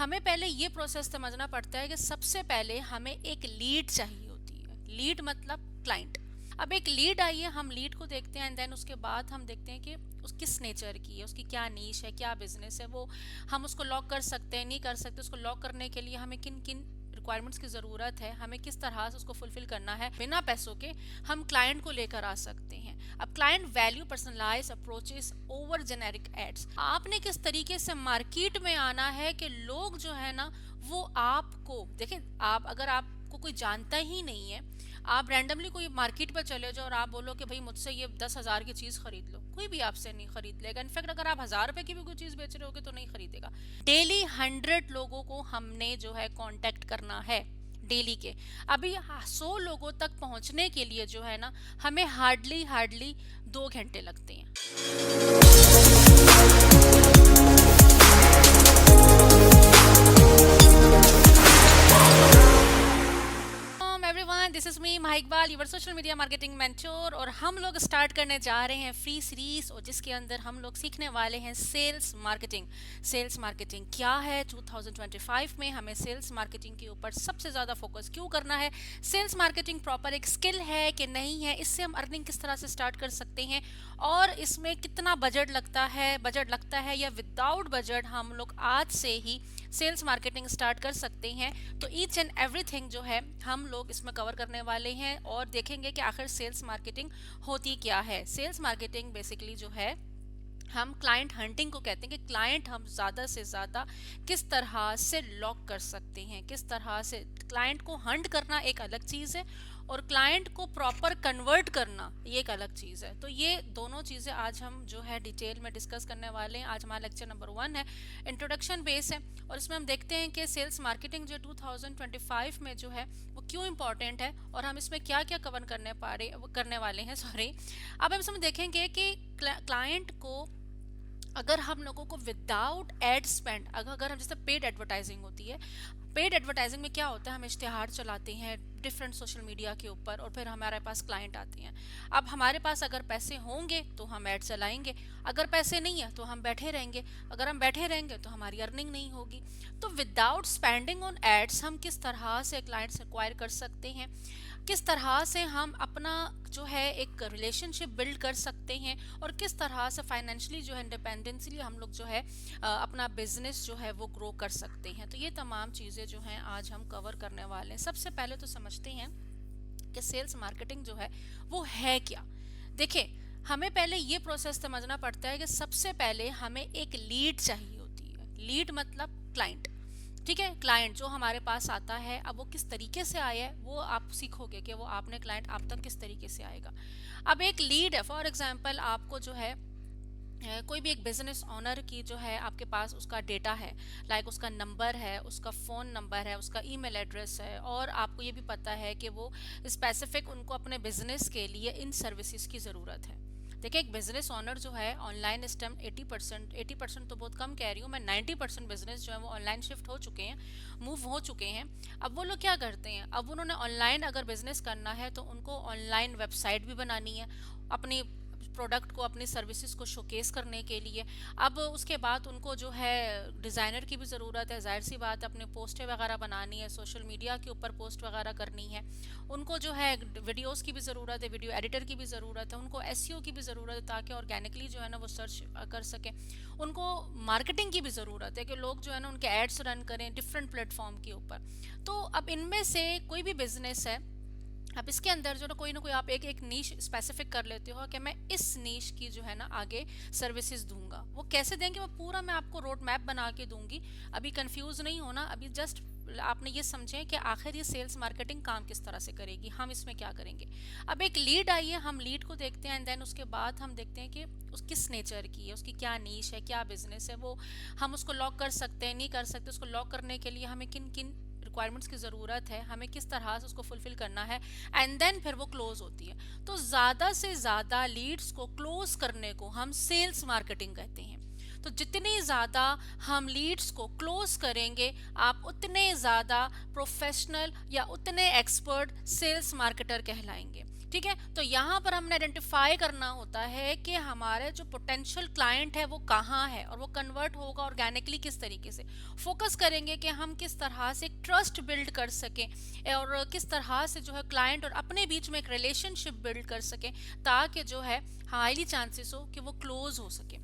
हमें पहले ये प्रोसेस समझना पड़ता है कि सबसे पहले हमें एक लीड चाहिए होती है। लीड मतलब क्लाइंट। अब एक लीड आई है, हम लीड को देखते हैं एंड देन उसके बाद हम देखते हैं कि उस किस नेचर की है, उसकी क्या नीश है, क्या बिजनेस है, वो हम उसको लॉक कर सकते हैं नहीं कर सकते। उसको लॉक करने के लिए हमें किन किन रिक्वायरमेंट्स की ज़रूरत है, हमें किस तरह से उसको फुलफिल करना है बिना पैसों के हम क्लाइंट को लेकर आ सकते हैं। अब client value personalize approaches over generic ads. आपने किस तरीके से मार्केट में आना है कि लोग जो है ना वो आपको देखें। आप अगर आपको कोई जानता ही नहीं है, आप रैंडमली कोई मार्केट पर चले जाओ और आप बोलो कि भाई मुझसे ये 10,000 की चीज़ खरीद लो, कोई भी आपसे नहीं खरीद लेगा। इनफैक्ट अगर आप 1,000 रुपए की भी कोई चीज़ बेच रहे होगे तो नहीं खरीदेगा। डेली 100 लोगों को हमने जो है कांटेक्ट करना है डेली के। अभी 100 लोगों तक पहुंचने के लिए जो है ना हमें हार्डली हार्डली 2 घंटे लगते हैं। Everyone, this is me Mahikbal, your social media marketing mentor. और हम लोग स्टार्ट करने जा रहे हैं फ्री सीरीज और जिसके अंदर हम लोग सीखने वाले हैं सेल्स मार्केटिंग। सेल्स मार्केटिंग क्या है, 2025 में हमें सेल्स मार्केटिंग के ऊपर सबसे ज़्यादा फोकस क्यों करना है, सेल्स मार्केटिंग प्रॉपर एक स्किल है कि नहीं है, इससे हम अर्निंग किस तरह से स्टार्ट कर सकते हैं और इसमें कितना बजट लगता है या विदाउट बजट हम लोग आज से ही सेल्स मार्केटिंग स्टार्ट कर सकते हैं। तो ईच एंड एवरीथिंग जो है हम लोग इसमें कवर करने वाले हैं और देखेंगे कि आखिर सेल्स मार्केटिंग होती क्या है। सेल्स मार्केटिंग बेसिकली जो है हम क्लाइंट हंटिंग को कहते हैं कि क्लाइंट हम ज़्यादा से ज़्यादा किस तरह से लॉक कर सकते हैं, किस तरह से क्लाइंट को हंट करना एक अलग चीज़ है और क्लाइंट को प्रॉपर कन्वर्ट करना ये एक अलग चीज़ है। तो ये दोनों चीज़ें आज हम जो है डिटेल में डिस्कस करने वाले हैं। आज हमारा लेक्चर नंबर 1 है, इंट्रोडक्शन बेस है और इसमें हम देखते हैं कि सेल्स मार्केटिंग जो 2025 में जो है वो क्यों इम्पॉर्टेंट है और हम इसमें क्या क्या कवर करने वाले हैं। अब हम इसमें देखेंगे कि क्लाइंट को अगर हम लोगों को विदाउट एड स्पेंड, अगर हम जैसे पेड एडवर्टाइजिंग होती है, पेड एडवर्टाइजिंग में क्या होता है, हम इश्तिहार चलाते हैं डिफरेंट सोशल मीडिया के ऊपर और फिर हमारे पास क्लाइंट आते हैं। अब हमारे पास अगर पैसे होंगे तो हम ऐड चलाएंगे, अगर पैसे नहीं है तो हम बैठे रहेंगे, अगर हम बैठे रहेंगे तो हमारी अर्निंग नहीं होगी। तो विदाउट स्पेंडिंग ऑन एड्स हम किस तरह से क्लाइंट्स एक्वायर कर सकते हैं, किस तरह से हम अपना जो है एक रिलेशनशिप बिल्ड कर सकते हैं और किस तरह से फाइनेंशियली जो है इंडिपेंडेंसली हम लोग जो है अपना बिजनेस जो है वो ग्रो कर सकते हैं। तो ये तमाम चीज़ें जो हैं आज हम कवर करने वाले हैं। सबसे पहले तो समझते हैं कि सेल्स मार्केटिंग जो है वो है क्या। देखिए, हमें पहले ये प्रोसेस समझना पड़ता है कि सबसे पहले हमें एक लीड चाहिए होती है। लीड मतलब क्लाइंट, ठीक है। क्लाइंट जो हमारे पास आता है, अब वो किस तरीके से आया है वो आप सीखोगे कि वो आपने क्लाइंट आप तक किस तरीके से आएगा। अब एक लीड है, फॉर एग्जांपल आपको जो है कोई भी एक बिजनेस ओनर की जो है आपके पास उसका डेटा है, लाइक उसका नंबर है, उसका फ़ोन नंबर है, उसका ईमेल एड्रेस है और आपको ये भी पता है कि वो स्पेसिफिक उनको अपने बिजनेस के लिए इन सर्विसेज की ज़रूरत है। देखिए, एक बिजनेस ओनर जो है ऑनलाइन इस टाइम 80% तो बहुत कम कह रही हूँ मैं, 90% बिजनेस जो है वो ऑनलाइन शिफ्ट हो चुके हैं, मूव हो चुके हैं। अब वो लोग क्या करते हैं, अब उन्होंने ऑनलाइन अगर बिजनेस करना है तो उनको ऑनलाइन वेबसाइट भी बनानी है अपनी प्रोडक्ट को, अपनी सर्विसेज को शोकेस करने के लिए। अब उसके बाद उनको जो है डिज़ाइनर की भी ज़रूरत है, जाहिर सी बात है, अपने पोस्टें वगैरह बनानी है, सोशल मीडिया के ऊपर पोस्ट वगैरह करनी है। उनको जो है वीडियोस की भी ज़रूरत है, वीडियो एडिटर की भी ज़रूरत है, उनको एसईओ की भी ज़रूरत है ताकि ऑर्गेनिकली जो है ना वो सर्च कर सकें। उनको मार्केटिंग की भी ज़रूरत है कि लोग जो है ना उनके एड्स रन करें डिफरेंट प्लेटफॉर्म के ऊपर। तो अब इनमें से कोई भी बिजनेस है, अब इसके अंदर जो ना कोई आप एक नीश स्पेसिफिक कर लेते हो कि मैं इस नीश की जो है ना आगे सर्विसेज दूंगा। वो कैसे देंगे वो पूरा मैं आपको रोड मैप बना के दूंगी। अभी कंफ्यूज नहीं होना, अभी जस्ट आपने ये समझें कि आखिर ये सेल्स मार्केटिंग काम किस तरह से करेगी, हम इसमें क्या करेंगे। अब एक लीड आई है, हम लीड को देखते हैं एंड देन उसके बाद हम देखते हैं कि उस किस नेचर की है, उसकी क्या नीश है, क्या बिजनेस है, वो हम उसको लॉक कर सकते हैं नहीं कर सकते। उसको लॉक करने के लिए हमें किन किन रिक्वायरमेंट्स की ज़रूरत है, हमें किस तरह से उसको फुलफिल करना है एंड देन फिर वो क्लोज होती है। तो ज़्यादा से ज़्यादा लीड्स को क्लोज करने को हम सेल्स मार्केटिंग कहते हैं। तो जितनी ज़्यादा हम लीड्स को क्लोज करेंगे आप उतने ज़्यादा प्रोफेशनल या उतने एक्सपर्ट सेल्स मार्केटर कहलाएंगे। ठीक है, तो यहाँ पर हमने आइडेंटिफाई करना होता है कि हमारे जो पोटेंशियल क्लाइंट है वो कहाँ है और वो कन्वर्ट होगा ऑर्गेनिकली किस तरीके से। फोकस करेंगे कि हम किस तरह से एक ट्रस्ट बिल्ड कर सकें और किस तरह से जो है क्लाइंट और अपने बीच में एक रिलेशनशिप बिल्ड कर सकें, ताकि जो है हाईली चांसेस हो कि वो क्लोज हो सके।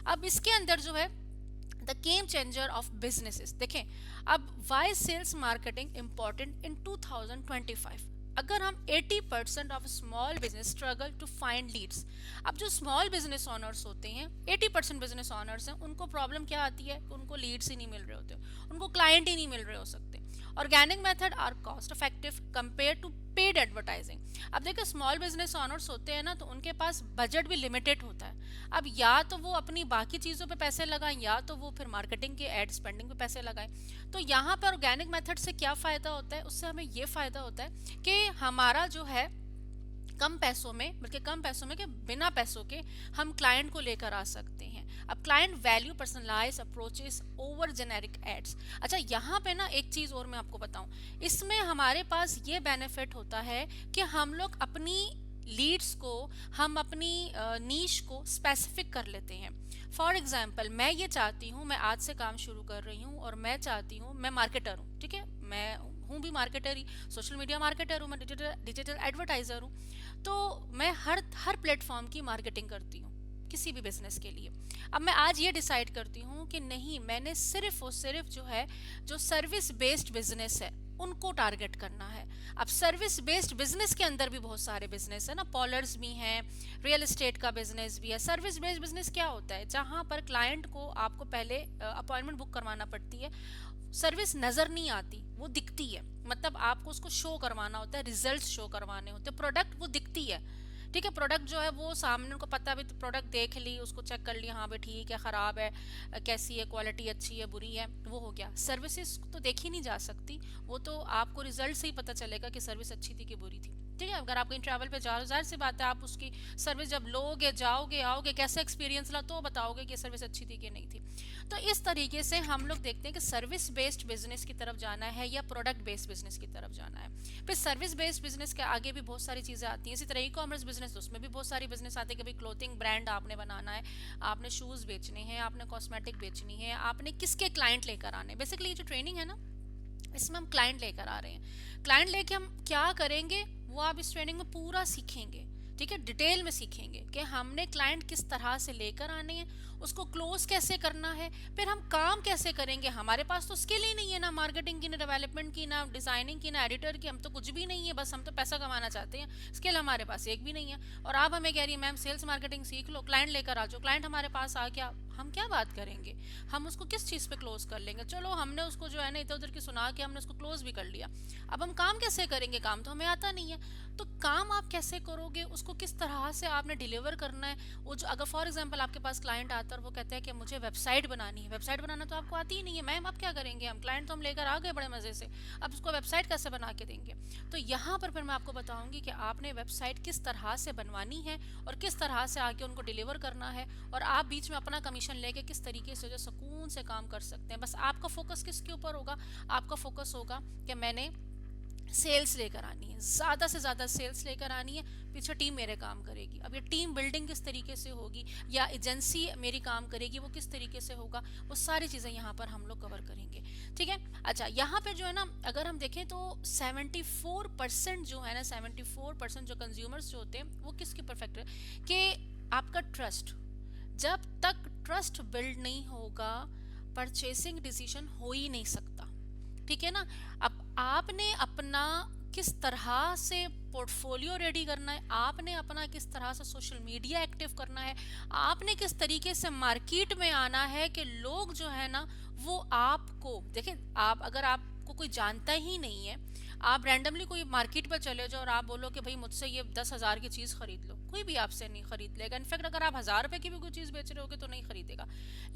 अब इसके अंदर जो है the game changer of businesses, देखें अब why sales marketing important in 2025। अगर हम 80% of small business struggle to find leads, अब जो स्मॉल बिजनेस ओनर्स होते हैं 80% बिजनेस ओनर्स हैं, उनको प्रॉब्लम क्या आती है कि उनको लीड्स ही नहीं मिल रहे होते, उनको क्लाइंट ही नहीं मिल रहे हो सकते। Organic method are cost effective compare to paid advertising. अब देखिए स्मॉल बिजनेस ओनर्स होते हैं ना, तो उनके पास बजट भी लिमिटेड होता है। अब या तो वो अपनी बाकी चीज़ों पे पैसे लगाएं या तो वो फिर मार्केटिंग के एड स्पेंडिंग पे पैसे लगाएं। तो यहाँ पर ऑर्गेनिक मेथड से क्या फ़ायदा होता है, उससे हमें ये फ़ायदा होता है कि हमारा जो है कम पैसों में, बल्कि कम पैसों में कि बिना पैसों के हम क्लाइंट को लेकर आ सकते हैं। अब client value personalize approaches over generic ads. अच्छा यहाँ पे ना एक चीज़ और मैं आपको बताऊं, इसमें हमारे पास ये बेनिफिट होता है कि हम लोग अपनी लीड्स को, हम अपनी नीश को स्पेसिफिक कर लेते हैं। फॉर एग्जाम्पल मैं ये चाहती हूँ, मैं आज से काम शुरू कर रही हूँ और मैं चाहती हूँ, मैं मार्केटर हूँ, ठीक है, मैं हूँ भी मार्केटर ही, सोशल मीडिया मार्केटर हूँ, मैं डिजिटल एडवर्टाइजर हूँ। तो मैं हर प्लेटफॉर्म की मार्केटिंग करती हूँ किसी भी बिजनेस के लिए। अब मैं आज ये डिसाइड करती हूँ कि नहीं, मैंने सिर्फ और सिर्फ जो है जो सर्विस बेस्ड बिजनेस है उनको टारगेट करना है। अब सर्विस बेस्ड बिजनेस के अंदर भी बहुत सारे बिजनेस है ना, पॉलर्स भी हैं, रियल एस्टेट का बिजनेस भी है। सर्विस बेस्ड बिजनेस क्या होता है, जहाँ पर क्लाइंट को आपको पहले अपॉइंटमेंट बुक करवाना पड़ती है, सर्विस नजर नहीं आती, वो दिखती है, मतलब आपको उसको शो करवाना होता है, रिजल्ट्स शो करवाने होते हैं, प्रोडक्ट वो दिखती है, ठीक है, प्रोडक्ट जो है वो सामने उनको पता भी, तो प्रोडक्ट देख ली, उसको चेक कर लिया, हाँ भाई ठीक है, ख़राब है, कैसी है, क्वालिटी अच्छी है, बुरी है, वो हो गया। सर्विसेज तो देखी नहीं जा सकती, वो तो आपको रिजल्ट से ही पता चलेगा कि सर्विस अच्छी थी कि बुरी थी, ठीक है। अगर आप कहीं ट्रैवल पे जा रहे हो, जाहिर सी बात है आप उसकी सर्विस जब लोगे, जाओगे, आओगे, कैसा एक्सपीरियंस रहा तो बताओगे कि सर्विस अच्छी थी कि नहीं थी। तो इस तरीके से हम लोग देखते हैं कि सर्विस बेस्ड बिजनेस की तरफ जाना है या प्रोडक्ट बेस्ड बिजनेस की तरफ जाना है। फिर सर्विस बेस्ड बिजनेस के आगे भी बहुत सारी चीज़ें आती हैं। इसी तरह ई कॉमर्स बिजनेस, तो उसमें भी बहुत सारी बिजनेस आते हैं कि भाई क्लोथिंग ब्रांड आपने बनाना है, आपने शूज़ बेचने हैं, आपने कॉस्मेटिक बेचनी है, आपने किसके क्लाइंट लेकर आने। बेसिकली ये जो ट्रेनिंग है ना, इसमें हम क्लाइंट लेकर आ रहे हैं। क्लाइंट लेके हम क्या करेंगे वो आप इस ट्रेनिंग में पूरा सीखेंगे, ठीक है, डिटेल में सीखेंगे कि हमने क्लाइंट किस तरह से लेकर आने हैं, उसको क्लोज कैसे करना है, फिर हम काम कैसे करेंगे। हमारे पास तो स्किल ही नहीं है, ना मार्केटिंग की, ना डेवलपमेंट की, ना डिजाइनिंग की, ना एडिटर की, हम तो कुछ भी नहीं है, बस हम तो पैसा कमाना चाहते हैं, स्किल हमारे पास एक भी नहीं है। और आप हमें कह रही है मैम सेल्स मार्केटिंग सीख लो, क्लाइंट लेकर आ जाओ। क्लाइंट हमारे पास आ गया, हम क्या बात करेंगे, हम उसको किस चीज़ पे क्लोज कर लेंगे। चलो हमने उसको जो है ना इधर उधर की सुना के हमने उसको क्लोज भी कर लिया, अब हम काम कैसे करेंगे, काम तो हमें आता नहीं है। तो काम आप कैसे करोगे, उसको किस तरह से आपने डिलीवर करना है। वो जो अगर फॉर एग्जांपल आपके पास क्लाइंट आता है और वो कहता है कि मुझे वेबसाइट बनानी है, वेबसाइट बनाना तो आपको आती ही नहीं है, मैम आप क्या करेंगे, हम क्लाइंट तो हम लेकर आ गए बड़े मज़े से, अब उसको वेबसाइट कैसे बना के देंगे। तो यहाँ पर फिर मैं आपको बताऊँगी कि आपने वेबसाइट किस तरह से बनवानी है और किस तरह से आके उनको डिलीवर करना है, और आप बीच में अपना कमीशन लेके किस तरीके से जो सुकून से काम कर सकते हैं। बस आपका फोकस किसके ऊपर होगा, आपका फोकस होगा कि मैंने सेल्स लेकर आनी है, ज़्यादा से ज़्यादा सेल्स लेकर आनी है, पीछे टीम मेरे काम करेगी। अब ये टीम बिल्डिंग किस तरीके से होगी या एजेंसी मेरी काम करेगी वो किस तरीके से होगा, वो सारी चीज़ें यहाँ पर हम लोग कवर करेंगे, ठीक है। अच्छा यहाँ पे जो है ना, अगर हम देखें तो 74% जो है ना, 74% जो कंज्यूमर्स जो होते हैं वो किसके परफेक्ट है कि आपका ट्रस्ट, जब तक ट्रस्ट बिल्ड नहीं होगा परचेसिंग डिसीजन हो ही नहीं सकता, ठीक है ना। अब आपने अपना किस तरह से पोर्टफोलियो रेडी करना है, आपने अपना किस तरह से सोशल मीडिया एक्टिव करना है, आपने किस तरीके से मार्केट में आना है कि लोग जो है ना वो आपको देखें। आप अगर आपको कोई जानता ही नहीं है, आप रैंडमली कोई मार्केट पर चले जाओ और आप बोलो कि भाई मुझसे ये 10,000 की चीज़ खरीद लो, कोई भी आपसे नहीं खरीद लेगा। इनफैक्ट अगर आप 1,000 रुपए की भी कोई चीज़ बेच रहे होगे तो नहीं खरीदेगा।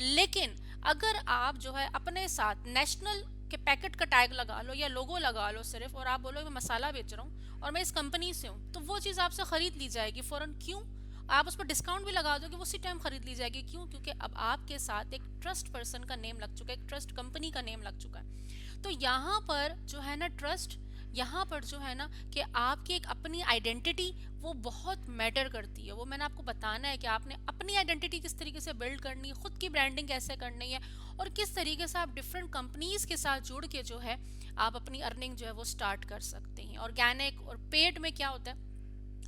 लेकिन अगर आप जो है अपने साथ नेशनल के पैकेट का टैग लगा लो या लोगो लगा लो सिर्फ, और आप बोलो मैं मसाला बेच रहा हूँ और मैं इस कंपनी से हूँ, तो वो चीज़ आपसे खरीद ली जाएगी फ़ौरन। क्यों? आप उस पर डिस्काउंट भी लगा दोगे, वो उसी टाइम खरीद ली जाएगी। क्यों? क्योंकि अब आपके साथ एक ट्रस्ट पर्सन का नेम लग चुका है, एक ट्रस्ट कंपनी का नेम लग चुका है। तो यहाँ पर जो है ना ट्रस्ट यहाँ पर जो है ना कि आपकी एक अपनी आइडेंटिटी वो बहुत मैटर करती है। वो मैंने आपको बताना है कि आपने अपनी आइडेंटिटी किस तरीके से बिल्ड करनी है, खुद की ब्रांडिंग कैसे करनी है, और किस तरीके से आप डिफरेंट कंपनीज के साथ जुड़ के जो है आप अपनी अर्निंग जो है वो स्टार्ट कर सकते हैं। ऑर्गेनिक और पेड में क्या होता है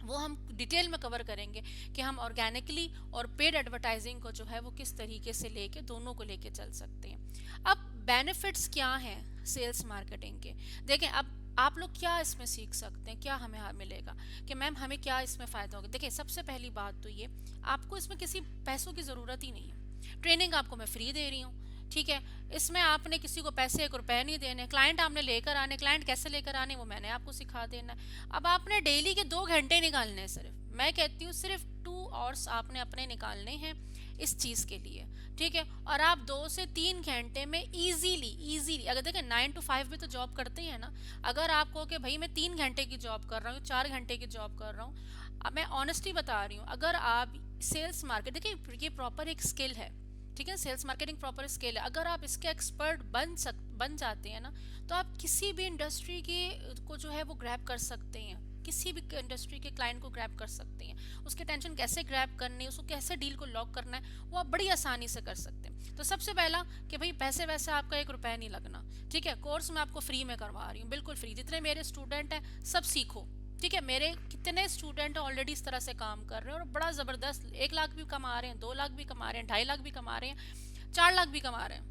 वो हम डिटेल में कवर करेंगे कि हम ऑर्गेनिकली और पेड एडवर्टाइजिंग को जो है वो किस तरीके से लेके दोनों को लेके चल सकते हैं। अब बेनिफिट्स क्या हैं सेल्स मार्केटिंग के, देखें अब आप लोग क्या इसमें सीख सकते हैं, क्या हमें मिलेगा कि मैम हमें क्या इसमें फ़ायदा होगा। देखिए सबसे पहली बात तो ये, आपको इसमें किसी पैसों की ज़रूरत ही नहीं है। ट्रेनिंग आपको मैं फ्री दे रही हूँ, ठीक है। इसमें आपने किसी को पैसे 1 रुपए नहीं देने, क्लाइंट आपने लेकर आने, क्लाइंट कैसे लेकर आने वो मैंने आपको सिखा देना है। अब आपने डेली के 2 घंटे निकालने हैं, सिर्फ मैं कहती हूँ सिर्फ 2 आवर्स आपने अपने निकालने हैं इस चीज़ के लिए, ठीक है। और आप 2 से 3 घंटे में इजीली इजीली, अगर देखें 9 to 5 भी तो जॉब करते ही है ना। अगर आप कहो कि भाई मैं 3 घंटे की जॉब कर रहा हूँ, 4 घंटे की जॉब कर रहा हूँ, अब मैं ऑनेस्टली बता रही हूँ, अगर आप सेल्स मार्केट, देखिए ये प्रॉपर एक स्किल है, ठीक है। सेल्स मार्केटिंग प्रॉपर स्किल है। अगर आप इसके एक्सपर्ट बन जाते हैं ना, तो आप किसी भी इंडस्ट्री की को जो है वो ग्रैब कर सकते हैं, किसी भी इंडस्ट्री के क्लाइंट को ग्रैब कर सकते हैं। उसके टेंशन कैसे ग्रैब करनी है, उसको कैसे डील को लॉक करना है, वो आप बड़ी आसानी से कर सकते हैं। तो सबसे पहला कि भाई पैसे वैसे आपका 1 रुपया नहीं लगना, ठीक है। कोर्स मैं आपको फ्री में करवा रही हूँ, बिल्कुल फ्री। जितने मेरे स्टूडेंट हैं सब सीखो, ठीक है। मेरे कितने स्टूडेंट ऑलरेडी इस तरह से काम कर रहे हैं और बड़ा ज़बरदस्त, 1 लाख भी कमा रहे हैं, 2 लाख भी कमा रहे हैं, 2.5 लाख भी कमा रहे हैं, 4 लाख भी कमा रहे हैं।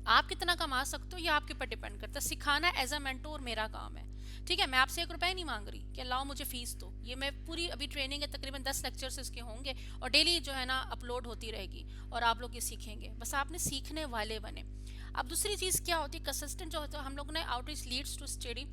आप कितना कमा सकते हो ये आपके ऊपर डिपेंड करता है। सिखाना एज अ मेंटोर मेरा काम है, ठीक है। मैं आपसे 1 रुपया नहीं मांग रही कि लाओ मुझे फीस दो। ये मैं पूरी अभी ट्रेनिंग है, तकरीबन 10 लेक्चर्स इसके होंगे और डेली जो है ना अपलोड होती रहेगी और आप लोग ये सीखेंगे। बस आपने सीखने वाले बने। अब दूसरी चीज़ क्या होती है, कंसिस्टेंट जो होता है, हम लोग ने outreach leads to study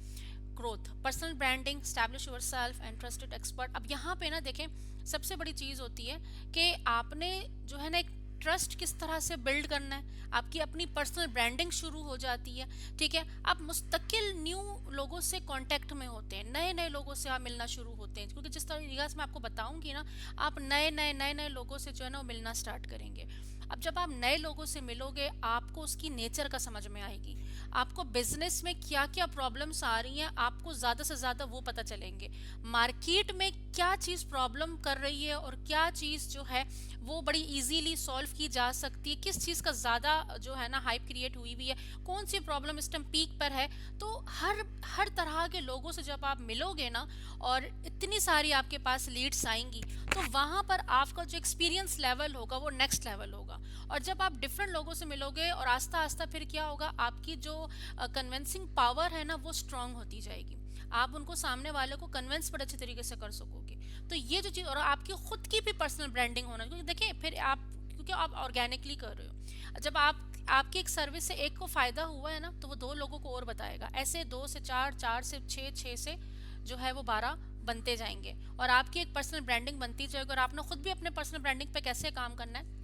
growth, personal branding, establish yourself and trusted expert. अब यहाँ पे ना देखें सबसे बड़ी चीज़ होती है कि आपने जो है ना एक ट्रस्ट किस तरह से बिल्ड करना है, आपकी अपनी पर्सनल ब्रांडिंग शुरू हो जाती है, ठीक है। आप मुस्तकिल न्यू लोगों से कांटेक्ट में होते हैं, नए नए लोगों से आप मिलना शुरू होते हैं, क्योंकि जिस तरीके से मैं आपको बताऊंगी ना, आप नए नए लोगों से जो है ना वो मिलना स्टार्ट करेंगे। अब जब आप नए लोगों से मिलोगे आपको उसकी नेचर का समझ में आएगी, आपको बिजनेस में क्या क्या प्रॉब्लम्स आ रही हैं आपको ज़्यादा से ज़्यादा वो पता चलेंगे, मार्केट में क्या चीज़ प्रॉब्लम कर रही है और क्या चीज़ जो है वो बड़ी इजीली सॉल्व की जा सकती है, किस चीज़ का ज़्यादा जो है ना हाइप क्रिएट हुई हुई है, कौन सी प्रॉब्लम इस टाइम पीक पर है। तो हर हर तरह के लोगों से जब आप मिलोगे ना और इतनी सारी आपके पास लीड्स आएंगी, तो वहाँ पर आपका जो एक्सपीरियंस लेवल होगा वो नेक्स्ट लेवल होगा। और जब आप डिफरेंट लोगों से मिलोगे और आस्ता आस्ता फिर क्या होगा, आपकी जो कन्विंसिंग पावर है ना वो स्ट्रांग होती जाएगी, आप उनको सामने वाले को कन्विंस बड़े अच्छे तरीके से कर सकोगे। तो ये जो चीज़, और आपकी खुद की भी पर्सनल ब्रांडिंग होना, क्योंकि देखिए फिर आप, क्योंकि आप ऑर्गेनिकली कर रहे हो, जब आप आपकी एक सर्विस से एक को फायदा हुआ है ना तो वो 2 लोगों को और बताएगा, ऐसे 2 से 4, 4 से 6, 6 से जो है वो 12 बनते जाएंगे और आपकी एक पर्सनल ब्रांडिंग बनती जाएगी। और आपने खुद भी अपने पर्सनल ब्रांडिंग पे कैसे काम करना है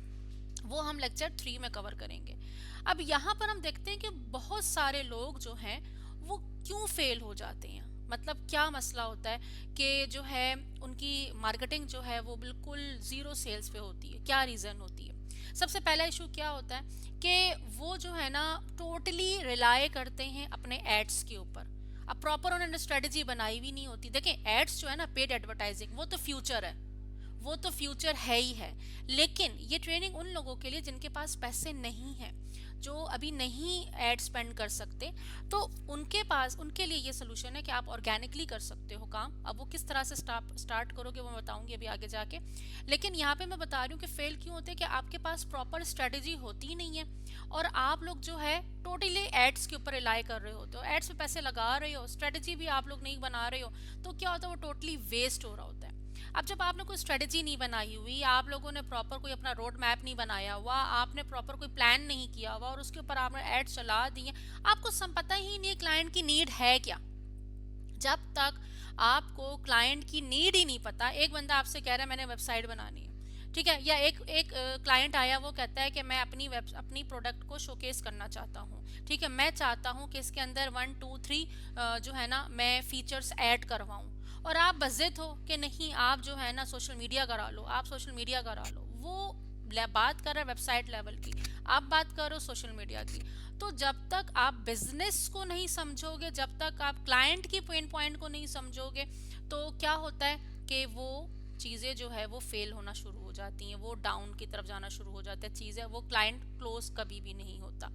वो हम लेक्चर 3 में कवर करेंगे। अब यहाँ पर हम देखते हैं कि बहुत सारे लोग जो हैं वो क्यों फेल हो जाते हैं, मतलब क्या मसला होता है कि जो है उनकी मार्केटिंग जो है वो बिल्कुल ज़ीरो सेल्स पे होती है, क्या रीज़न होती है। सबसे पहला इशू क्या होता है कि वो जो है ना टोटली रिलाय करते हैं अपने एड्स के ऊपर। अब प्रॉपर उन्होंने स्ट्रेटजी बनाई हुई नहीं होती। देखिए एड्स जो है ना, पेड एडवर्टाइजिंग, वो तो फ्यूचर है, वो तो फ्यूचर है ही है। लेकिन ये ट्रेनिंग उन लोगों के लिए जिनके पास पैसे नहीं हैं, जो अभी नहीं एड स्पेंड कर सकते, तो उनके पास, उनके लिए ये सोल्यूशन है कि आप ऑर्गेनिकली कर सकते हो काम। अब वो किस तरह से स्टार्ट करोगे वो मैं बताऊंगी अभी आगे जाके। लेकिन यहाँ पे मैं बता रही हूँ कि फेल क्यों होते हैं कि आपके पास प्रॉपर स्ट्रेटेजी होती ही नहीं है और आप लोग जो है टोटली एड्स के ऊपर रिलाई कर रहे होते हो, एड्स पे पैसे लगा रहे हो, स्ट्रेटेजी भी आप लोग नहीं बना रहे हो, तो क्या होता है वो टोटली वेस्ट हो रहा होता है। अब जब आपने कोई स्ट्रेटजी नहीं बनाई हुई, आप लोगों ने प्रॉपर कोई अपना रोड मैप नहीं बनाया हुआ, आपने प्रॉपर कोई प्लान नहीं किया हुआ और उसके ऊपर आपने एड चला दिए, आपको पता ही नहीं है क्लाइंट की नीड है क्या। जब तक आपको क्लाइंट की नीड ही नहीं पता, एक बंदा आपसे कह रहा है मैंने वेबसाइट बनानी है, ठीक है, या एक क्लाइंट आया वो कहता है कि मैं अपनी प्रोडक्ट को शोकेस करना चाहता हूँ, ठीक है, मैं चाहता हूँ कि इसके अंदर 1 2 3 जो है ना मैं फीचर्स ऐड करवाऊँ, और आप बज़िद हो कि नहीं आप जो है ना सोशल मीडिया करा लो, आप सोशल मीडिया करा लो। वो बात कर रहे हैं वेबसाइट लेवल की, आप बात कर रहे हो सोशल मीडिया की। तो जब तक आप बिजनेस को नहीं समझोगे, जब तक आप क्लाइंट की पेन पॉइंट को नहीं समझोगे, तो क्या होता है कि वो चीज़ें जो है वो फेल होना शुरू हो जाती हैं, वो डाउन की तरफ जाना शुरू हो जाता है चीज़ें, वो क्लाइंट क्लोज कभी भी नहीं होता।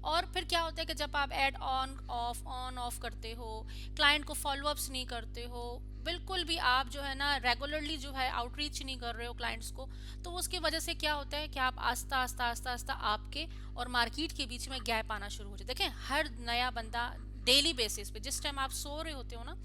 और फिर क्या होता है कि जब आप ऐड ऑन ऑफ करते हो, क्लाइंट को फॉलोअप्स नहीं करते हो, बिल्कुल भी आप जो है ना रेगुलरली जो है आउटरीच नहीं कर रहे हो क्लाइंट्स को, तो उसकी वजह से क्या होता है कि आप आस्ता आस्ता आस्ता आस्ता आपके और मार्केट के बीच में गैप आना शुरू हो जाता है। देखें, हर नया बंदा डेली बेसिस पे, जिस टाइम आप सो रहे होते हो ना,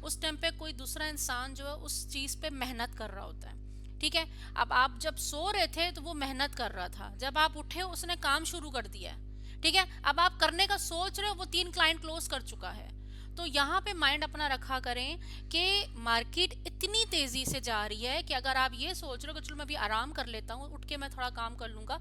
उस टाइम पे कोई दूसरा इंसान जो है उस चीज़ पे मेहनत कर रहा होता है। ठीक है, अब आप जब सो रहे थे तो वो मेहनत कर रहा था, जब आप उठे उसने काम शुरू कर दिया है। ठीक है, अब आप करने का सोच रहे हो, वो 3 क्लाइंट क्लोज कर चुका है। तो यहाँ पे माइंड अपना रखा करें कि मार्केट इतनी तेजी से जा रही है कि अगर आप ये सोच रहे हो कि चलो मैं अभी आराम कर लेता हूँ, उठ के मैं थोड़ा काम कर लूंगा,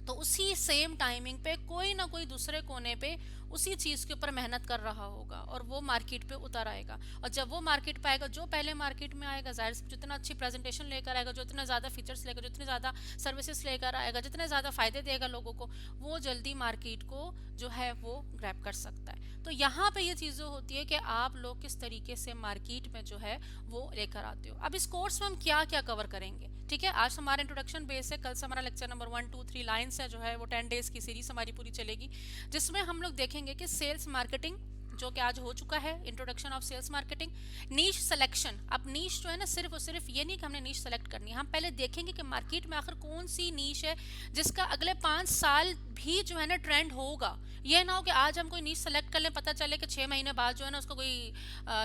तो उसी सेम टाइमिंग पे कोई ना कोई दूसरे कोने पे उसी चीज के ऊपर मेहनत कर रहा होगा और वो मार्केट पे उतर आएगा। और जब वो मार्केट पे आएगा, जो पहले मार्केट में आएगा, जाहिर से जितना अच्छी प्रेजेंटेशन लेकर आएगा, जो इतने ज्यादा फीचर्स लेकर, जितने ज्यादा सर्विसेज लेकर आएगा, जितने ज्यादा फायदे देगा लोगों को, वो जल्दी मार्केट को जो है वो ग्रैब कर सकता है। तो यहाँ पे ये चीजें होती है कि आप लोग किस तरीके से मार्केट में जो है वो लेकर आते हो। अब इस कोर्स में हम क्या क्या कवर करेंगे, ठीक है, आज हमारा इंट्रोडक्शन बेस है, कल से हमारा लेक्चर नंबर 1 2 3 लाइन्स है जो है वो 10 डेज की सीरीज हमारी पूरी चलेगी, जिसमें हम लोग देखेंगे कि सेल्स मार्केटिंग जो कि आज हो चुका है, introduction of sales marketing, niche selection. अब नीश जो है ना, सिर्फ और सिर्फ ये नहीं कि हमने नीश सेलेक्ट करनी है, हम पहले देखेंगे कि मार्केट में आखिर कौन सी नीश है जिसका अगले 5 साल भी जो है ना ट्रेंड होगा। ये ना हो कि आज हम कोई नीश सेलेक्ट कर लें, पता चले कि 6 महीने बाद जो है ना उसका कोई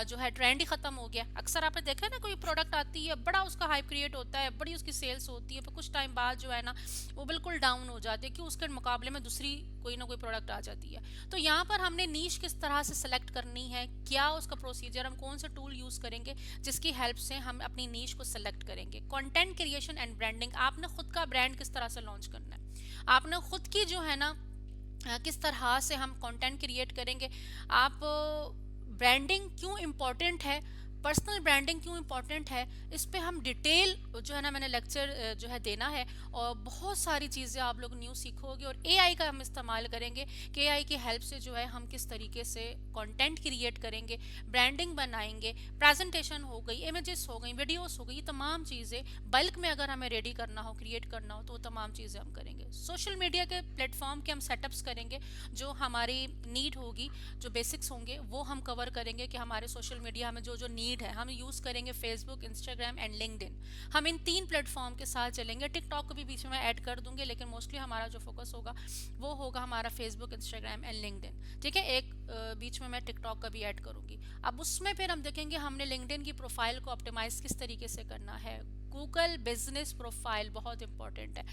जो है ट्रेंड ही खत्म हो गया। अक्सर आपने देखा है ना, कोई प्रोडक्ट आती है, बड़ा उसका हाइप क्रिएट होता है, बड़ी उसकी सेल्स होती है, पर कुछ टाइम बाद जो है ना वो बिल्कुल डाउन हो जाती है, कि उसके मुकाबले में दूसरी कोई ना कोई प्रोडक्ट आ जाती है। तो यहाँ पर हमने नीश किस तरह से सेलेक्ट करनी है, क्या उसका प्रोसीजर, हम कौन सा टूल यूज करेंगे जिसकी हेल्प से हम अपनी नीश को सेलेक्ट करेंगे। कंटेंट क्रिएशन एंड ब्रांडिंग, आपने खुद का ब्रांड किस तरह से लॉन्च करना है, आपने खुद की जो है ना किस तरह से हम कंटेंट क्रिएट करेंगे। आप ब्रांडिंग क्यों इम्पोर्टेंट है, पर्सनल ब्रांडिंग क्यों इम्पोर्टेंट है, इस पे हम डिटेल जो है ना मैंने लेक्चर जो है देना है, और बहुत सारी चीज़ें आप लोग न्यू सीखोगे। और एआई का हम इस्तेमाल करेंगे कि एआई की हेल्प से जो है हम किस तरीके से कंटेंट क्रिएट करेंगे, ब्रांडिंग बनाएंगे, प्रेजेंटेशन हो गई, इमेजेस हो गई, वीडियोस हो गई, ये तमाम चीज़ें बल्क में अगर हमें रेडी करना हो, क्रिएट करना हो, तो वो तमाम चीज़ें हम करेंगे। सोशल मीडिया के प्लेटफॉर्म के हम सेटअप्स करेंगे, जो हमारी नीड होगी, जो बेसिक्स होंगे वो हम कवर करेंगे कि हमारे सोशल मीडिया में जो जो नीड है हम यूज करेंगे, फेसबुक, इंस्टाग्राम एंड लिंक्डइन। हम इन 3 प्लेटफॉर्म के साथ चलेंगे, टिकटॉक को भी बीच में ऐड कर दूंगे, लेकिन मोस्टली हमारा जो फोकस होगा वो होगा हमारा फेसबुक, इंस्टाग्राम एंड लिंक्डइन। ठीक है, एक बीच में मैं टिकटॉक का भी ऐड करूंगी। अब उसमें फिर हम देखेंगे हमने लिंक्डइन की प्रोफाइल को ऑप्टिमाइज किस तरीके से करना है। गूगल बिजनेस प्रोफाइल बहुत इंपॉर्टेंट है।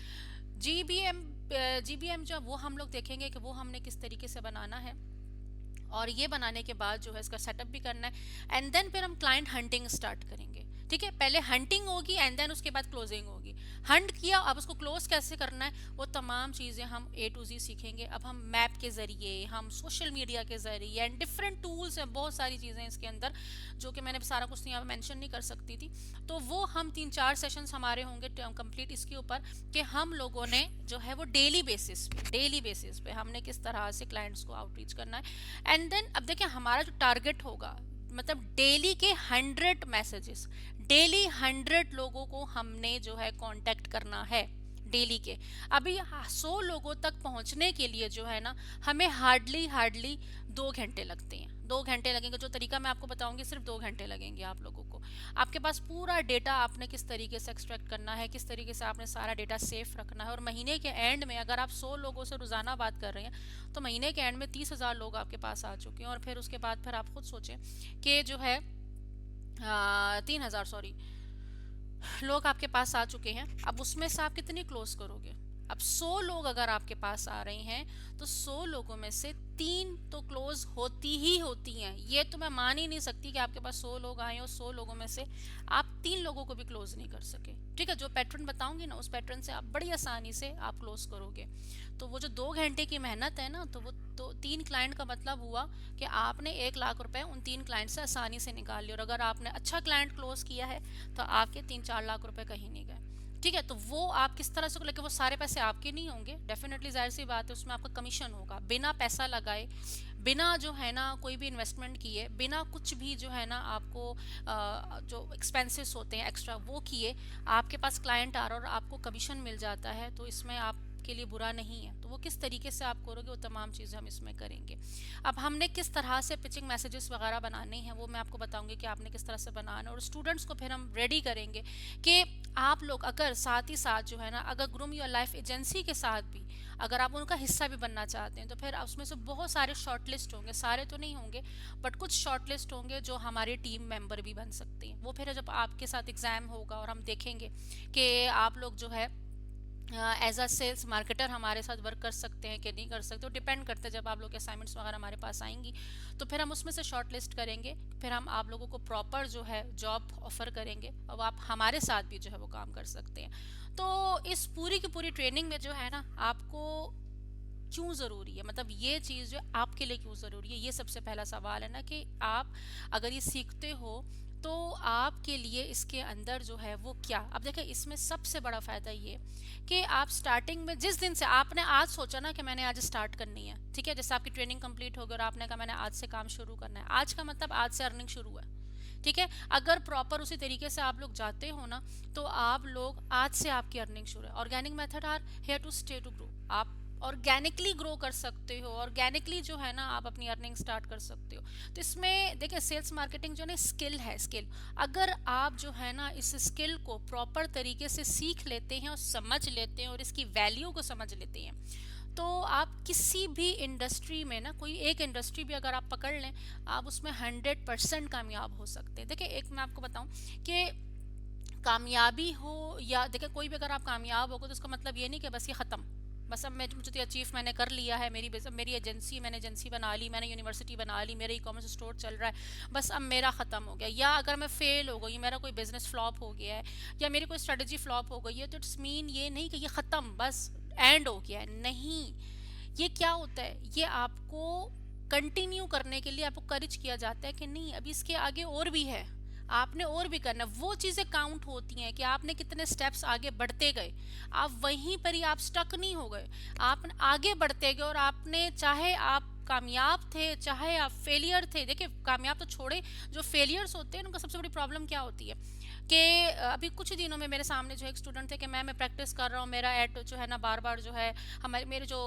जीबीएम जो वो हम लोग देखेंगे कि वो हमने किस तरीके से बनाना है, और ये बनाने के बाद जो है इसका सेटअप भी करना है। एंड देन फिर हम क्लाइंट हंटिंग स्टार्ट करेंगे। ठीक है, पहले हंटिंग होगी एंड देन उसके बाद क्लोजिंग होगी। हंट किया, अब उसको क्लोज कैसे करना है, वो तमाम चीज़ें हम A to Z सीखेंगे। अब हम मैप के ज़रिए, हम सोशल मीडिया के ज़रिए, एंड डिफरेंट टूल्स हैं, बहुत सारी चीज़ें इसके अंदर, जो कि मैंने सारा कुछ यहाँ मेंशन नहीं कर सकती थी। तो वो हम 3 4 सेशंस हमारे होंगे कंप्लीट इसके ऊपर, कि हम लोगों ने जो है वो डेली बेसिस पे हमने किस तरह से क्लाइंट्स को आउटरीच करना है। एंड देन अब देखिए हमारा जो टारगेट होगा, मतलब डेली के 100 मैसेजेस, डेली 100 लोगों को हमने जो है कांटेक्ट करना है डेली के। अभी 100 लोगों तक पहुंचने के लिए जो है ना हमें हार्डली 2 घंटे लगते हैं। 2 घंटे लगेंगे, जो तरीका मैं आपको बताऊंगी सिर्फ 2 घंटे लगेंगे आप लोगों को। आपके पास पूरा डेटा आपने किस तरीके से एक्सट्रैक्ट करना है, किस तरीके से आपने सारा डेटा सेफ रखना है, और महीने के एंड में अगर आप 100 लोगों से रोजाना बात कर रहे हैं तो महीने के एंड में 30,000 लोग आपके पास आ चुके हैं। और फिर उसके बाद फिर आप खुद सोचें कि जो है 3,000 सॉरी लोग आपके पास आ चुके हैं। अब उसमें से आप कितनी क्लोज करोगे। अब 100 लोग अगर आपके पास आ रहे हैं तो 100 लोगों में से 3 तो क्लोज होती ही होती हैं। ये तो मैं मान ही नहीं सकती कि आपके पास 100 लोग आए और 100 लोगों में से आप 3 लोगों को भी क्लोज नहीं कर सके। ठीक है, जो पैटर्न बताऊंगी ना उस पैटर्न से आप बड़ी आसानी से आप क्लोज करोगे। तो वो जो 2 घंटे की मेहनत है ना, तो वो तो 3 क्लाइंट का मतलब हुआ कि आपने 1 लाख रुपए उन 3 क्लाइंट से आसानी से निकाल लिया। और अगर आपने अच्छा क्लाइंट क्लोज किया है तो आपके 3 4 लाख रुपए कहीं नहीं गए। ठीक है, तो वो आप किस तरह से, लेकिन वो सारे पैसे आपके नहीं होंगे, डेफिनेटली जाहिर सी बात है, उसमें आपका कमीशन होगा, बिना पैसा लगाए, बिना जो है ना कोई भी इन्वेस्टमेंट किए, बिना कुछ भी जो है ना आपको जो एक्सपेंसेस होते हैं एक्स्ट्रा वो किए, आपके पास क्लाइंट आ रहा है और आपको कमीशन मिल जाता है, तो इसमें आप के लिए बुरा नहीं है। तो वो किस तरीके से आप करोगे, वो तमाम चीज़ें हम इसमें करेंगे। अब हमने किस तरह से पिचिंग मैसेजेस वगैरह बनाने हैं वो मैं आपको बताऊंगी कि आपने किस तरह से बनाना है, और स्टूडेंट्स को फिर हम रेडी करेंगे कि आप लोग अगर साथ ही साथ जो है ना, अगर ग्रूम योर लाइफ एजेंसी के साथ भी अगर आप उनका हिस्सा भी बनना चाहते हैं, तो फिर उसमें से बहुत सारे शॉर्ट लिस्ट होंगे, सारे तो नहीं होंगे बट कुछ शॉर्ट लिस्ट होंगे जो हमारे टीम मेंबर भी बन सकते हैं। वो फिर जब आपके साथ एग्ज़ाम होगा और हम देखेंगे कि आप लोग जो है एज अ सेल्स मार्केटर हमारे साथ वर्क कर सकते हैं कि नहीं कर सकते, तो डिपेंड करते हैं। जब आप लोग के असाइनमेंट्स वगैरह हमारे पास आएंगी तो फिर हम उसमें से शॉर्ट लिस्ट करेंगे, फिर हम आप लोगों को प्रॉपर जो है जॉब ऑफर करेंगे और आप हमारे साथ भी जो है वो काम कर सकते हैं। तो इस पूरी की पूरी ट्रेनिंग में जो है ना आपको क्यों ज़रूरी है, मतलब ये चीज़ जो आपके लिए क्यों ज़रूरी है, ये सबसे पहला सवाल है ना, कि आप अगर ये सीखते हो तो आपके लिए इसके अंदर जो है वो क्या। अब देखिए इसमें सबसे बड़ा फ़ायदा ये कि आप स्टार्टिंग में जिस दिन से आपने आज सोचा ना कि मैंने आज स्टार्ट करनी है, ठीक है, जैसे आपकी ट्रेनिंग कंप्लीट हो गई और आपने कहा मैंने आज से काम शुरू करना है, आज का मतलब आज से अर्निंग शुरू है, ठीक है। अगर प्रॉपर उसी तरीके से आप लोग जाते हो ना तो आप लोग आज से आपकी अर्निंग शुरू है। Organic method are here to stay to grow, आप ऑर्गेनिकली ग्रो कर सकते हो, ऑर्गेनिकली जो है ना आप अपनी अर्निंग स्टार्ट कर सकते हो। तो इसमें देखिए सेल्स मार्केटिंग जो है स्किल है, स्किल अगर आप जो है ना इस स्किल को प्रॉपर तरीके से सीख लेते हैं और समझ लेते हैं और इसकी वैल्यू को समझ लेते हैं, तो आप किसी भी इंडस्ट्री में ना, कोई एक इंडस्ट्री भी अगर आप पकड़ लें, आप उसमें 100% कामयाब हो सकते हैं। देखिए एक मैं आपको बताऊं कि कामयाबी हो या देखिए कोई भी अगर आप कामयाब हो तो उसका मतलब ये नहीं कि बस ये ख़त्म, बस अब मैं मुझे तो अचीव मैंने कर लिया है, मेरी एजेंसी, मैंने एजेंसी बना ली, मैंने यूनिवर्सिटी बना ली, मेरा ई कॉमर्स स्टोर चल रहा है, बस अब मेरा ख़त्म हो गया। या अगर मैं फेल हो गई, मेरा कोई बिजनेस फ्लॉप हो गया है या मेरी कोई स्ट्रेटजी फ्लॉप हो गई है, तो इट्स मीन ये नहीं कि ये ख़त्म बस एंड हो गया है, नहीं। ये क्या होता है, ये आपको कंटिन्यू करने के लिए आपको करेज किया जाता है कि नहीं अभी इसके आगे और भी है, आपने और भी करना। वो चीज़ें काउंट होती हैं कि आपने कितने स्टेप्स आगे बढ़ते गए, आप वहीं पर ही आप स्टक नहीं हो गए, आप आगे बढ़ते गए। और आपने चाहे आप कामयाब थे चाहे आप फेलियर थे, देखिए कामयाब तो छोड़े, जो फेलियर्स होते हैं उनका सबसे बड़ी प्रॉब्लम क्या होती है कि अभी कुछ ही दिनों में मेरे सामने जो एक स्टूडेंट थे कि मैं प्रैक्टिस कर रहा हूँ, मेरा ऐड जो है ना बार बार जो है, हमारे मेरे जो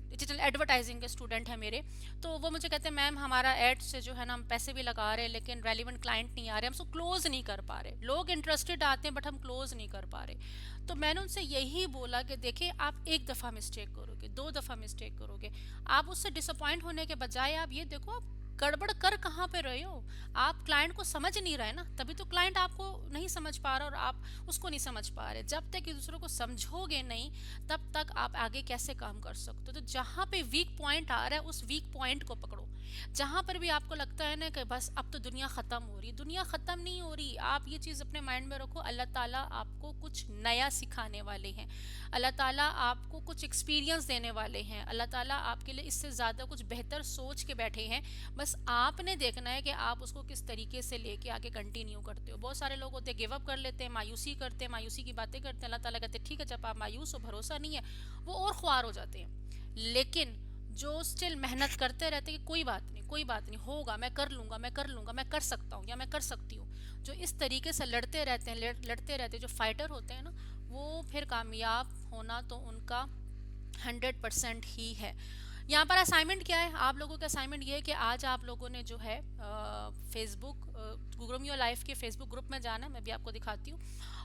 डिजिटल एडवर्टाइजिंग के स्टूडेंट हैं मेरे, तो वो मुझे कहते हैं मैम हमारा ऐड से जो है ना हम पैसे भी लगा रहे हैं लेकिन रेलिवेंट क्लाइंट नहीं आ रहे, हम उसको क्लोज नहीं कर पा रहे, लोग इंटरेस्टेड आते हैं बट हम क्लोज नहीं कर पा रहे। तो मैंने उनसे यही बोला कि देखिए आप एक दफ़ा मिस्टेक करोगे, दो दफ़ा मिस्टेक करोगे, आप उससे डिसअपॉइंट होने के बजाय आप ये देखो आप गड़बड़ कर कहाँ पे रहे हो, आप क्लाइंट को समझ नहीं रहे ना, तभी तो क्लाइंट आपको नहीं समझ पा रहा और आप उसको नहीं समझ पा रहे। जब तक एक दूसरे को समझोगे नहीं तब तक आप आगे कैसे काम कर सकते हो। तो जहाँ पे वीक पॉइंट आ रहा है उस वीक पॉइंट को पकड़ो। जहाँ पर भी आपको लगता है ना कि बस अब तो दुनिया ख़त्म हो रही है, दुनिया ख़त्म नहीं हो रही। आप ये चीज़ अपने माइंड में रखो, अल्लाह ताला आपको कुछ नया सिखाने वाले हैं, अल्लाह ताला आपको कुछ एक्सपीरियंस देने वाले हैं, अल्लाह ताला आपके लिए इससे ज़्यादा कुछ बेहतर सोच के बैठे हैं। बस आपने देखना है कि आप उसको किस तरीके से लेके आगे कंटिन्यू करते हो। बहुत सारे लोग होते हैं गिव अप कर लेते हैं, मायूसी करते हैं, मायूसी की बातें करते हैं, अल्लाह ताला कहते हैं ठीक है जब आप मायूस हो, भरोसा नहीं है, वो और ख्वार हो जाते हैं। लेकिन जो स्टिल मेहनत करते रहते हैं कि कोई बात नहीं, कोई बात नहीं, होगा, मैं कर लूँगा, मैं कर लूँगा, मैं कर सकता हूँ या मैं कर सकती हूँ, जो इस तरीके से लड़ते रहते हैं, लड़ते रहते हैं, जो फाइटर होते हैं ना, वो फिर कामयाब होना तो उनका 100% ही है। यहाँ पर असाइनमेंट क्या है, आप लोगों का असाइनमेंट ये है कि आज आप लोगों ने जो है फेसबुक ग्रूम योर लाइफ के फेसबुक ग्रुप में जाना है, मैं भी आपको दिखाती हूँ,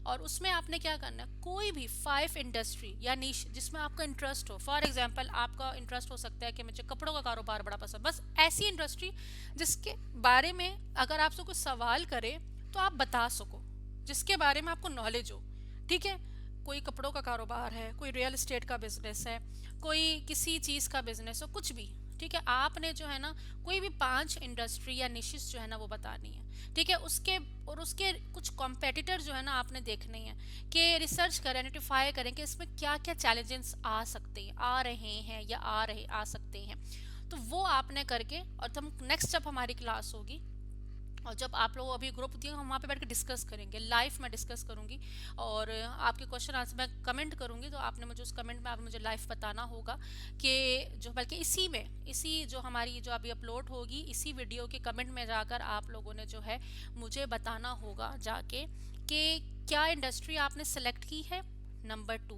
और उसमें आपने क्या करना है, कोई भी 5 इंडस्ट्री या नीश जिसमें आपका इंटरेस्ट हो। फॉर एग्जांपल आपका इंटरेस्ट हो सकता है कि मुझे कपड़ों का कारोबार बड़ा पसंद, बस ऐसी इंडस्ट्री जिसके बारे में अगर आपसे कोई सवाल करे तो आप बता सको, जिसके बारे में आपको नॉलेज हो, ठीक है। कोई कपड़ों का कारोबार है, कोई रियल एस्टेट का बिजनेस है, कोई किसी चीज़ का बिजनेस हो, कुछ भी, ठीक है। आपने जो है ना कोई भी 5 इंडस्ट्री या निशिस जो है ना वो बतानी है, ठीक है। उसके कुछ कॉम्पिटिटर जो है ना आपने देखने हैं कि रिसर्च करें, आइडेंटिफाई करें कि इसमें क्या क्या चैलेंजेस आ सकते हैं, आ रहे हैं या आ सकते हैं। तो वो आपने करके, और तब नेक्स्ट जब हमारी क्लास होगी और जब आप लोग अभी ग्रुप होती है हम वहाँ पे बैठ के डिस्कस करेंगे, लाइव मैं डिस्कस करूँगी और आपके क्वेश्चन आंसर मैं कमेंट करूँगी, तो आपने मुझे उस कमेंट में आप मुझे लाइव बताना होगा कि जो, बल्कि इसी में, इसी जो हमारी जो अभी अपलोड होगी इसी वीडियो के कमेंट में जाकर आप लोगों ने जो है मुझे बताना होगा जाके कि क्या इंडस्ट्री आपने सेलेक्ट की है। नंबर 2,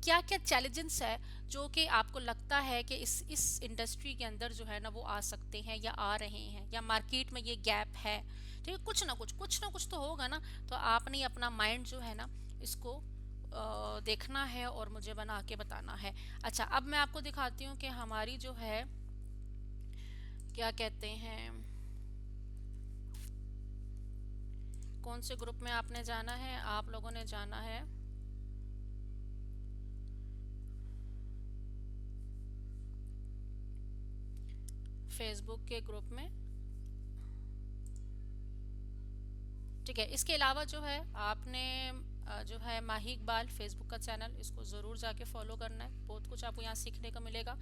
क्या क्या चैलेंजेस है जो कि आपको लगता है कि इस इंडस्ट्री के अंदर जो है ना वो आ सकते हैं या आ रहे हैं, या मार्केट में ये गैप है। ठीक है, कुछ ना कुछ तो होगा ना। तो आपने अपना माइंड जो है ना इसको देखना है और मुझे बना के बताना है। अच्छा, अब मैं आपको दिखाती हूँ कि हमारी जो है क्या कहते हैं, कौन से ग्रुप में आपने जाना है। आप लोगों ने जाना है फेसबुक के ग्रुप में। ठीक है, इसके अलावा जो है आपने जो है माही इकबाल फेसबुक का चैनल, इसको ज़रूर जाके फॉलो करना है, बहुत कुछ आपको यहाँ सीखने को मिलेगा।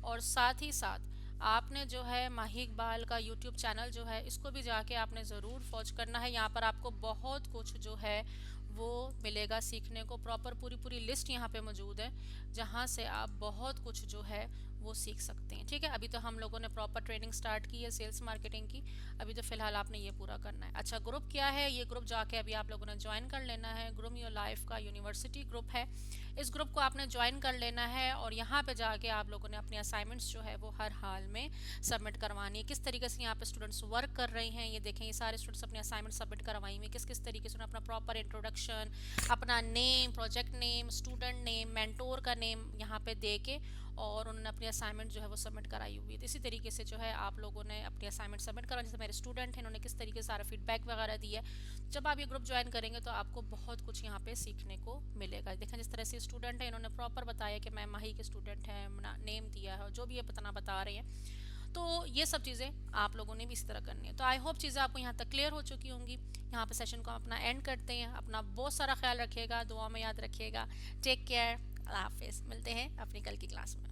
और साथ ही साथ आपने जो है माही इकबाल का यूट्यूब चैनल जो है इसको भी जाके आपने ज़रूर वॉच करना है। यहाँ पर आपको बहुत कुछ जो है वो मिलेगा सीखने को, प्रॉपर पूरी पूरी लिस्ट यहाँ पे मौजूद है जहाँ से आप बहुत कुछ जो है वो सीख सकते हैं। ठीक है, अभी तो हम लोगों ने प्रॉपर ट्रेनिंग स्टार्ट की है सेल्स मार्केटिंग की, अभी तो फिलहाल आपने ये पूरा करना है। अच्छा, ग्रुप क्या है, ये ग्रुप जाके अभी आप लोगों ने ज्वाइन कर लेना है। ग्रूम योर लाइफ का यूनिवर्सिटी ग्रुप है, इस ग्रुप को आपने ज्वाइन कर लेना है और यहाँ पे जाके आप लोगों ने अपने असाइनमेंट्स जो है वो हर हाल में सबमिट करवानी है। किस तरीके से यहाँ पे स्टूडेंट्स वर्क कर रहे हैं ये देखें, ये सारे स्टूडेंट्स अपने असाइनमेंट सबमिट करवाई में किस किस तरीके से उन्होंने अपना प्रॉपर इंट्रोडक्शन, अपना name, project name, student name, mentor का नेम यहाँ पे दे के और उन्होंने अपनी असाइनमेंट जो है वो सबमिट कराई हुई है। तो इसी तरीके से जो है आप लोगों ने अपनी असाइनमेंट सबमिट करा, जैसे मेरे स्टूडेंट हैं इन्होंने किस तरीके से सारा फीडबैक वगैरह दिया है। जब आप ये ग्रुप ज्वाइन करेंगे तो आपको बहुत कुछ यहाँ पे सीखने को मिलेगा। देखें, जिस तरह से स्टूडेंट है इन्होंने प्रॉपर बताया कि मैं माही के स्टूडेंट हैं, नेम दिया है और जो भी ये बता रहे हैं। तो ये सब चीज़ें आप लोगों ने भी इसी तरह करनी है। तो आई होप चीज़ें आपको यहाँ तक क्लियर हो चुकी होंगी। यहाँ पे सेशन को हम अपना एंड करते हैं। अपना बहुत सारा ख्याल रखिएगा, दुआ में याद रखिएगा। टेक केयर, अल्लाह हाफिज़। मिलते हैं अपनी कल की क्लास में।